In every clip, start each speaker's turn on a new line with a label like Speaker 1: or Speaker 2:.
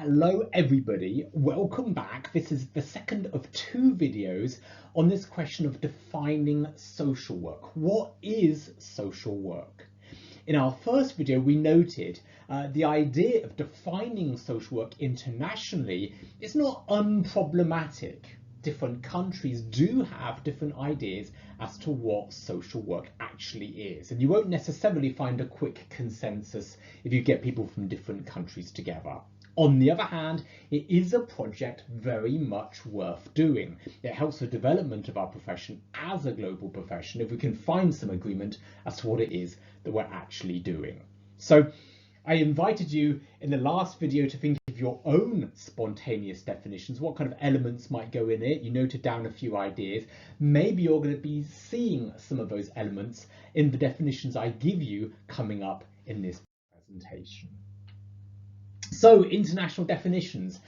Speaker 1: Hello everybody, welcome back. This is the second of two videos on this question of defining social work. What is social work? In our first video we noted the idea of defining social work internationally is not unproblematic. Different countries do have different ideas as to what social work actually is, and you won't necessarily find a quick consensus if you get people from different countries together. On the other hand, it is a project very much worth doing. It helps the development of our profession as a global profession if we can find some agreement as to what it is that we're actually doing. So I invited you in the last video to think of your own spontaneous definitions. What kind of elements might go in it? You noted down a few ideas. Maybe you're going to be seeing some of those elements in the definitions I give you coming up in this presentation. So, international definitions.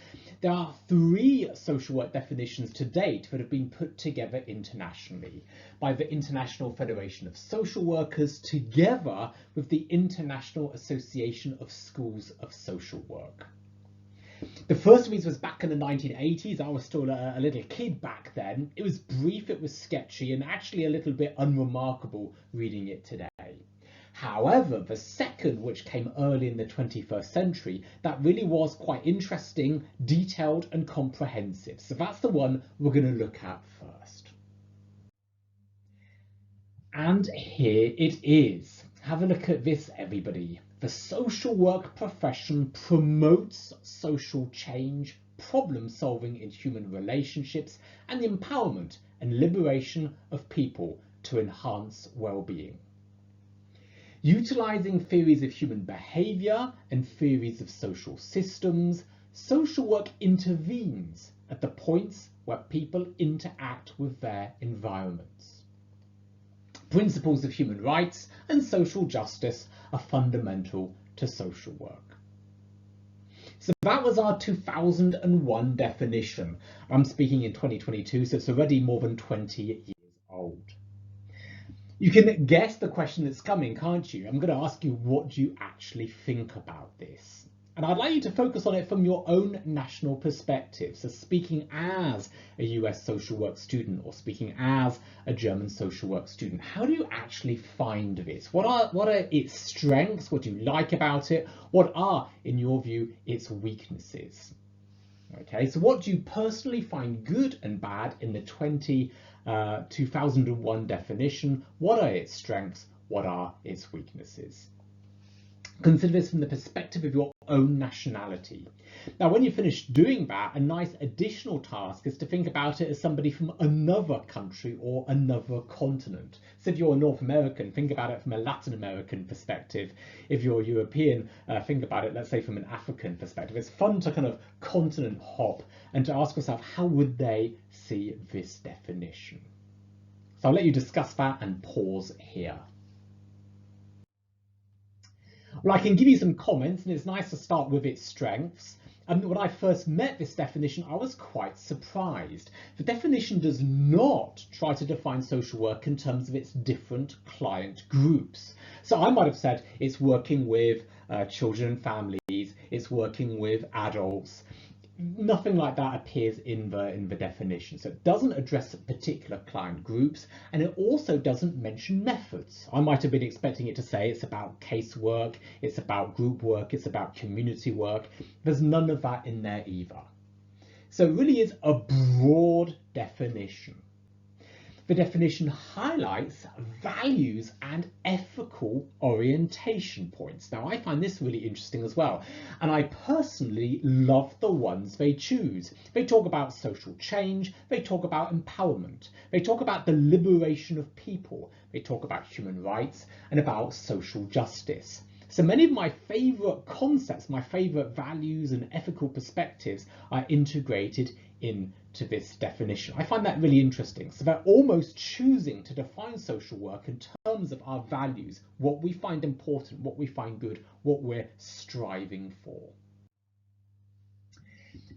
Speaker 1: There are three social work definitions to date that have been put together internationally by the International Federation of Social Workers together with the International Association of Schools of Social Work. The first of these was back in the 1980s. I was still a little kid back then. It was brief, it was sketchy, and actually a little bit unremarkable reading it today. However, the second, which came early in the 21st century, that really was quite interesting, detailed and comprehensive. So that's the one we're going to look at first. And here it is. Have a look at this, everybody. The social work profession promotes social change, problem solving in human relationships, and the empowerment and liberation of people to enhance well-being. Utilising theories of human behaviour and theories of social systems, social work intervenes at the points where people interact with their environments. Principles of human rights and social justice are fundamental to social work. So that was our 2001 definition. I'm speaking in 2022, so it's already more than 20 years old. You can guess the question that's coming, can't you? I'm going to ask you, what do you actually think about this? And I'd like you to focus on it from your own national perspective. So speaking as a US social work student or speaking as a German social work student, how do you actually find this? What are its strengths? What do you like about it? What are, in your view, its weaknesses? Okay, so what do you personally find good and bad in the 2001 definition? What are its strengths? What are its weaknesses? Consider this from the perspective of your own nationality. Now, when you finish doing that, a nice additional task is to think about it as somebody from another country or another continent. So if you're a North American, think about it from a Latin American perspective. If you're European, think about it, let's say, from an African perspective. It's fun to kind of continent hop and to ask yourself, how would they see this definition? So I'll let you discuss that and pause here. Well, I can give you some comments, and it's nice to start with its strengths. When I first met this definition, I was quite surprised. The definition does not try to define social work in terms of its different client groups. So I might have said it's working with children and families, it's working with adults. Nothing like that appears in the definition. So it doesn't address particular client groups, and it also doesn't mention methods. I might have been expecting it to say it's about casework, it's about group work, it's about community work. There's none of that in there either. So it really is a broad definition. The definition highlights values and ethical orientation points. Now, I find this really interesting as well, and I personally love the ones they choose. They talk about social change, they talk about empowerment, they talk about the liberation of people, they talk about human rights and about social justice. So many of my favourite concepts, my favourite values and ethical perspectives are integrated into this definition. I find that really interesting. So they're almost choosing to define social work in terms of our values, what we find important, what we find good, what we're striving for.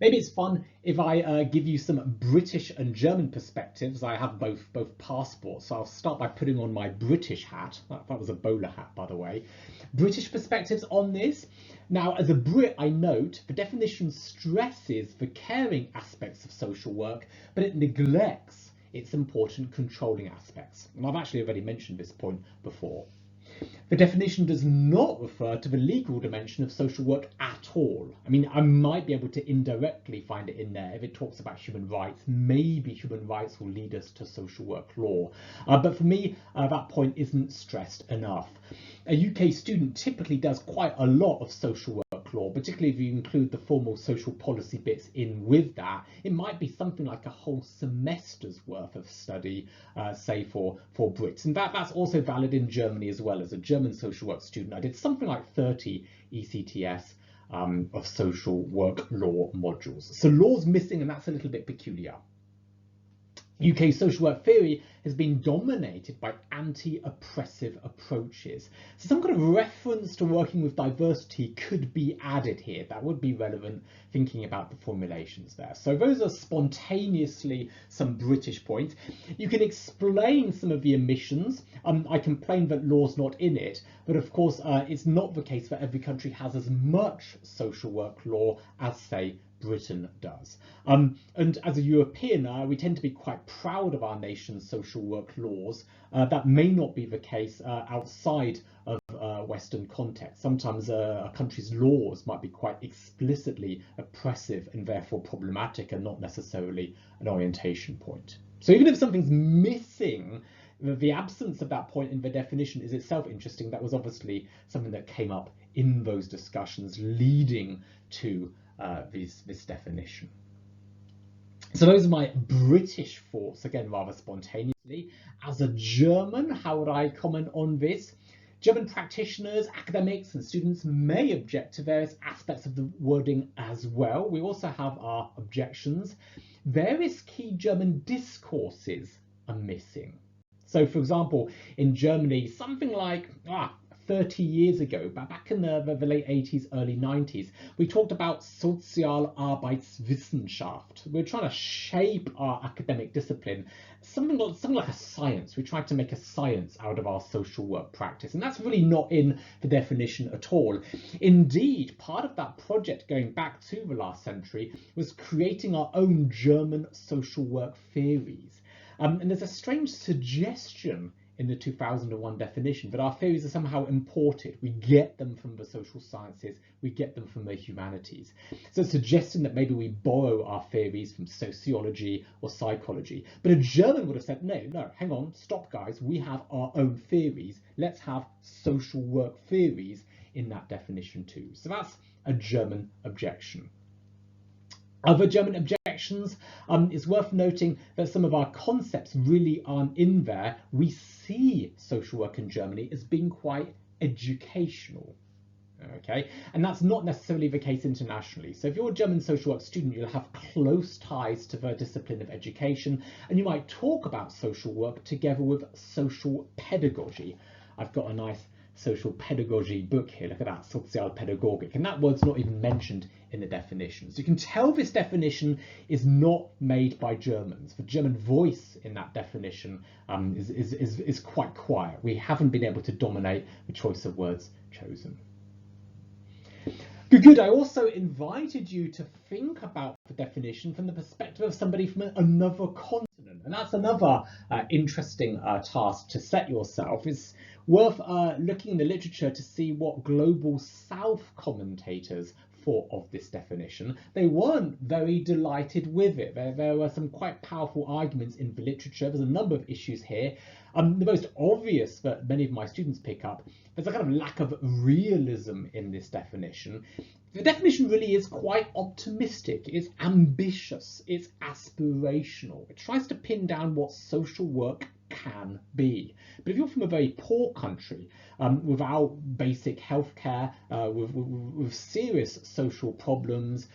Speaker 1: Maybe it's fun if I give you some British and German perspectives. I have both passports, so I'll start by putting on my British hat. That was a bowler hat, by the way. British perspectives on this. Now, as a Brit, I note the definition stresses the caring aspects of social work, but it neglects its important controlling aspects. And I've actually already mentioned this point before. The definition does not refer to the legal dimension of social work at all. I mean, I might be able to indirectly find it in there if it talks about human rights. Maybe human rights will lead us to social work law. But for me, that point isn't stressed enough. A UK student typically does quite a lot of social work law, particularly if you include the formal social policy bits in with that. It might be something like a whole semester's worth of study, say for Brits. And that's also valid in Germany as well. As a German social work student, I did something like 30 ECTS of social work law modules. So law's missing, and that's a little bit peculiar. UK social work theory has been dominated by anti-oppressive approaches. So some kind of reference to working with diversity could be added here. That would be relevant thinking about the formulations there. So those are spontaneously some British points. You can explain some of the omissions. I complain that law's not in it, but of course it's not the case that every country has as much social work law as, say, Britain does. And as a European, we tend to be quite proud of our nation's social work laws. That may not be the case outside of Western context. Sometimes a country's laws might be quite explicitly oppressive and therefore problematic and not necessarily an orientation point. So even if something's missing, the absence of that point in the definition is itself interesting. That was obviously something that came up in those discussions leading to this definition. So those are my British thoughts, again, rather spontaneously. As a German, how would I comment on this? German practitioners, academics and students may object to various aspects of the wording as well. We also have our objections. Various key German discourses are missing. So, for example, in Germany, something like 30 years ago, back in the late 80s, early 90s, we talked about Sozialarbeitswissenschaft. We're trying to shape our academic discipline, something like a science. We tried to make a science out of our social work practice, and that's really not in the definition at all. Indeed, part of that project going back to the last century was creating our own German social work theories. And there's a strange suggestion in the 2001 definition that our theories are somehow imported. We get them from the social sciences, we get them from the humanities. So suggesting that maybe we borrow our theories from sociology or psychology. But a German would have said, no, hang on, stop guys, we have our own theories. Let's have social work theories in that definition too. So that's a German objection. Other German objections, it's worth noting that some of our concepts really aren't in there. We see social work in Germany as being quite educational. Okay, and that's not necessarily the case internationally. So if you're a German social work student, you'll have close ties to the discipline of education, and you might talk about social work together with social pedagogy. I've got a nice social pedagogy book here. Look at that, Sozialpädagogik, and that word's not even mentioned in the definition. So you can tell this definition is not made by Germans. The German voice in that definition is quite quiet. We haven't been able to dominate the choice of words chosen. Good. I also invited you to think about the definition from the perspective of somebody from another continent. And that's another interesting task to set yourself. It's worth looking in the literature to see what Global South commentators thought of this definition. They weren't very delighted with it. There were some quite powerful arguments in the literature. There's a number of issues here. The most obvious that many of my students pick up, there's a kind of lack of realism in this definition. The definition really is quite optimistic, it's ambitious, it's aspirational. It tries to pin down what social work can be. But if you're from a very poor country, without basic healthcare, with serious social problems,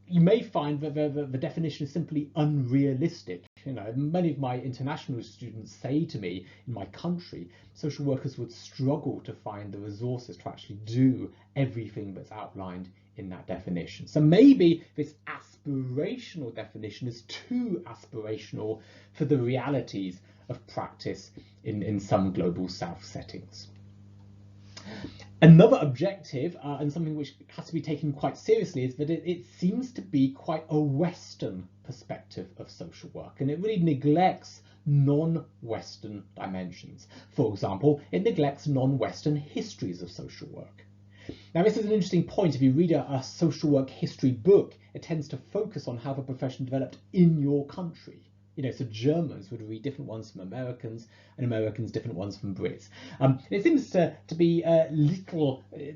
Speaker 1: you may find that the definition is simply unrealistic. You know, many of my international students say to me, in my country, social workers would struggle to find the resources to actually do everything that's outlined in that definition. So maybe this aspirational definition is too aspirational for the realities of practice in some global south settings. Another objective, and something which has to be taken quite seriously, is that it seems to be quite a Western perspective of social work, and it really neglects non-Western dimensions. For example, it neglects non-Western histories of social work. Now, this is an interesting point. If you read a social work history book, it tends to focus on how the profession developed in your country. You know, so Germans would read different ones from Americans, and Americans different ones from Brits. It seems to be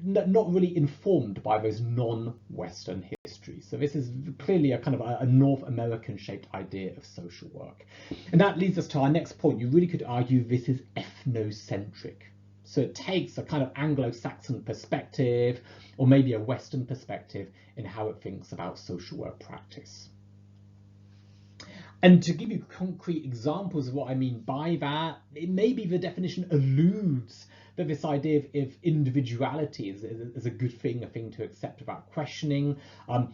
Speaker 1: not really informed by those non-Western histories. So this is clearly a kind of a North American shaped idea of social work. And that leads us to our next point. You really could argue this is ethnocentric. So it takes a kind of Anglo-Saxon perspective, or maybe a Western perspective, in how it thinks about social work practice. And to give you concrete examples of what I mean by that, maybe the definition alludes that this idea of individuality is a good thing, a thing to accept without questioning.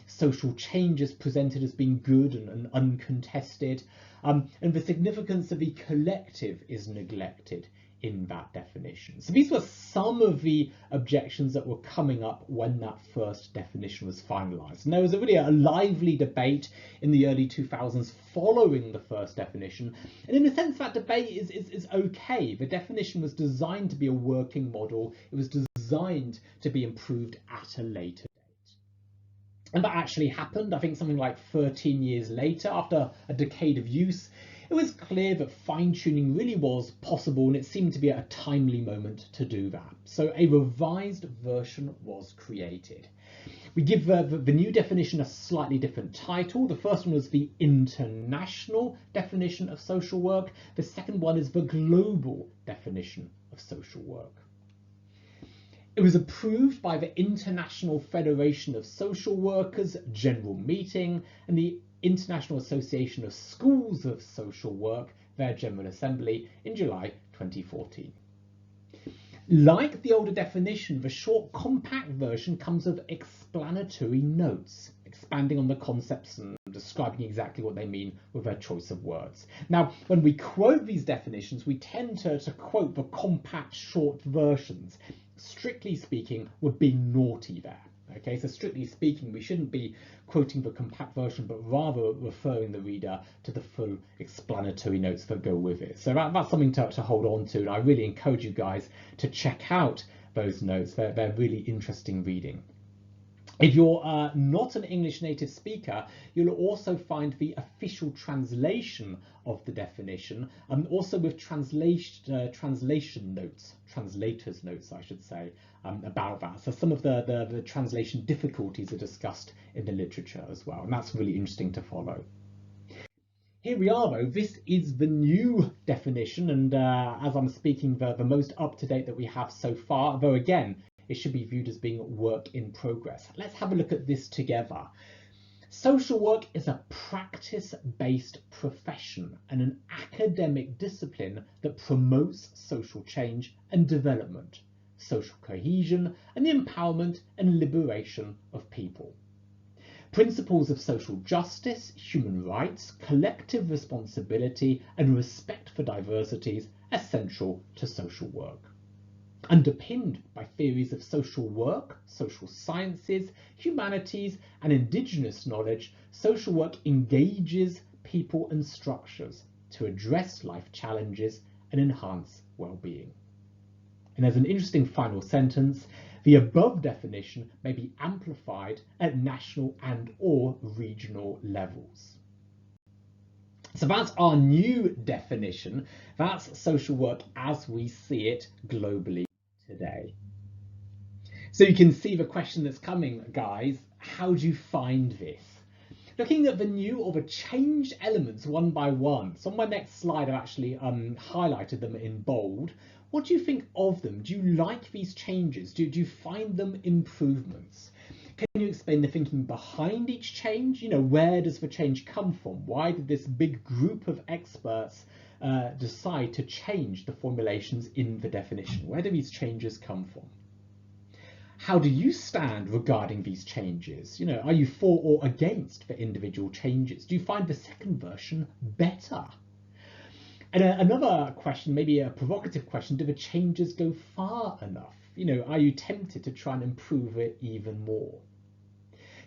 Speaker 1: Social change is presented as being good and uncontested. And the significance of the collective is neglected in that definition. So these were some of the objections that were coming up when that first definition was finalized. And there was really a lively debate in the early 2000s following the first definition. And in a sense, that debate is okay. The definition was designed to be a working model. It was designed to be improved at a later date. And that actually happened, I think something like 13 years later, after a decade of use. It was clear that fine-tuning really was possible, and it seemed to be a timely moment to do that. So a revised version was created. We give the new definition a slightly different title. The first one was the international definition of social work. The second one is the global definition of social work. It was approved by the International Federation of Social Workers General Meeting and the International Association of Schools of Social Work, their General Assembly, in July 2014. Like the older definition, the short, compact version comes with explanatory notes, expanding on the concepts and describing exactly what they mean with their choice of words. Now, when we quote these definitions, we tend to quote the compact, short versions. Strictly speaking, we're being naughty there. Okay, so strictly speaking, we shouldn't be quoting the compact version, but rather referring the reader to the full explanatory notes that go with it. So that's something to hold on to, and I really encourage you guys to check out those notes. They're really interesting reading. If you're not an English native speaker, you'll also find the official translation of the definition, also with translation notes, translators notes, I should say, about that. So some of the translation difficulties are discussed in the literature as well, and that's really interesting to follow. Here we are though, this is the new definition, and as I'm speaking, the most up-to-date that we have so far, though again, it should be viewed as being work in progress. Let's have a look at this together. Social work is a practice-based profession and an academic discipline that promotes social change and development, social cohesion, and the empowerment and liberation of people. Principles of social justice, human rights, collective responsibility, and respect for diversity are essential to social work. Underpinned by theories of social work, social sciences, humanities, and indigenous knowledge, social work engages people and structures to address life challenges and enhance well-being. And as an interesting final sentence, the above definition may be amplified at national and/or regional levels. So that's our new definition. That's social work as we see it globally today. So you can see the question that's coming, guys. How do you find this? Looking at the new or the changed elements one by one. So on my next slide, I've actually highlighted them in bold. What do you think of them? Do you like these changes? Do you find them improvements? Can you explain the thinking behind each change? You know, where does the change come from? Why did this big group of experts decide to change the formulations in the definition? Where do these changes come from? How do you stand regarding these changes? You know, are you for or against the individual changes? Do you find the second version better? And another question, maybe a provocative question, do the changes go far enough? You know, are you tempted to try and improve it even more?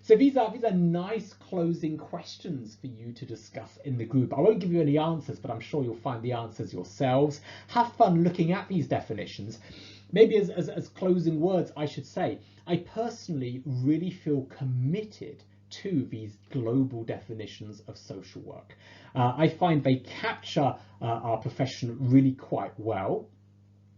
Speaker 1: So these are nice closing questions for you to discuss in the group. I won't give you any answers, but I'm sure you'll find the answers yourselves. Have fun looking at these definitions. Maybe as closing words, I should say, I personally really feel committed to these global definitions of social work. I find they capture our profession really quite well.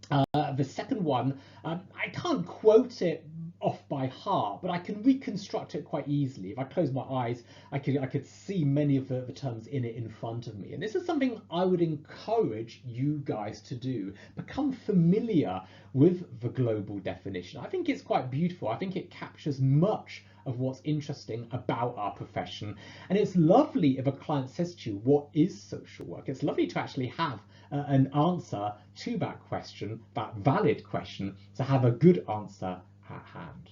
Speaker 1: The second one, I can't quote it off by heart, but I can reconstruct it quite easily. If I close my eyes, I could see many of the terms in it in front of me. And this is something I would encourage you guys to do. Become familiar with the global definition. I think it's quite beautiful. I think it captures much of what's interesting about our profession. And it's lovely if a client says to you, what is social work? It's lovely to actually have an answer to that question, that valid question, to have a good answer at hand.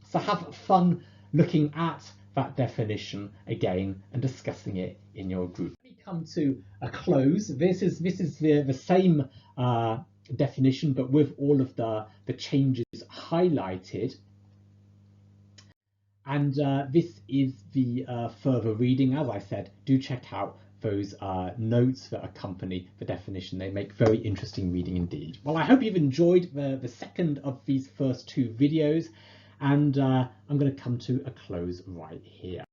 Speaker 1: So have fun looking at that definition again and discussing it in your group. Let me come to a close. This is the same definition, but with all of the changes highlighted. And this is the further reading. As I said, do check out those notes that accompany the definition. They make very interesting reading indeed. Well, I hope you've enjoyed the second of these first two videos, and I'm going to come to a close right here.